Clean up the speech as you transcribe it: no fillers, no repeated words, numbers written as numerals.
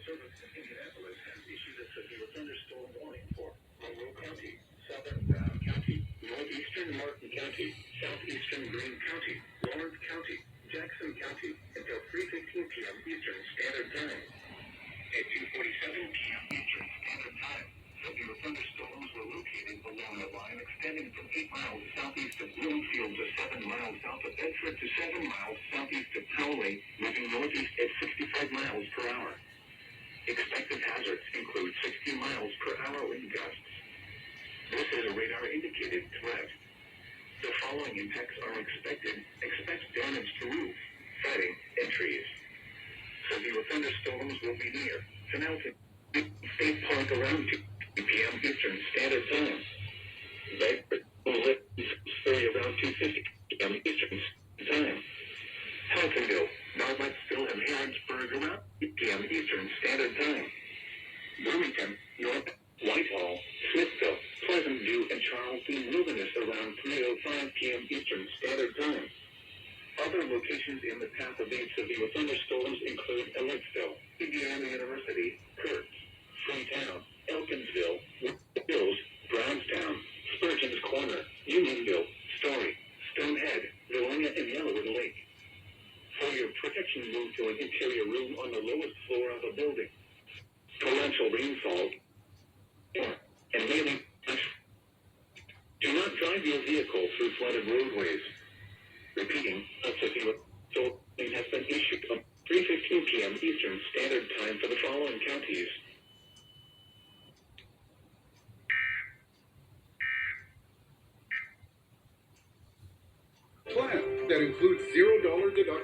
Service in Indianapolis has issued a severe thunderstorm warning for Monroe County, southern Brown County, northeastern Martin County, southeastern Greene County, Lawrence County, Jackson County until 3:15 p.m. Eastern Standard Time. At 2:47 p.m. Eastern Standard Time, severe thunderstorms were located along a line extending from 8 miles southeast of Bloomfield to 7 miles south of Bedford to 7 miles southeast of Powley, moving northeast at 65 miles per hour. Expected hazards include 60 miles per hour wind gusts. This is a radar-indicated threat. The following impacts are expected. Expect damage to roof, siding, and trees. Severe thunderstorms will be near Canalton State Park around 2 p.m. Eastern Standard Time. Bedford will lift around 2:50 p.m. Eastern Standard Time. Haltonville, Marletsville, and Harrodsburg around 8 p.m. Eastern Standard Time. Bloomington, North, Whitehall, Smithville, Pleasant View, and Charleston Wilderness around 3:05 p.m. Eastern Standard Time. Other locations in the path of these severe thunderstorms include Ellettsville, Indiana University, Kurtz, Freetown, Elkinsville, Hills, Brownstown, Spurgeon's Corner, Unionville, Story, Stonehead, Vilonia, and Yellowwood Lake. For your protection, move to an interior room on the lowest floor of a building. Torrential rainfall and raining. Do not drive your vehicle through flooded roadways. Repeating, a severe warning has been issued at 3:15 p.m. Eastern Standard Time for the following counties. Plan that includes $0 deductible.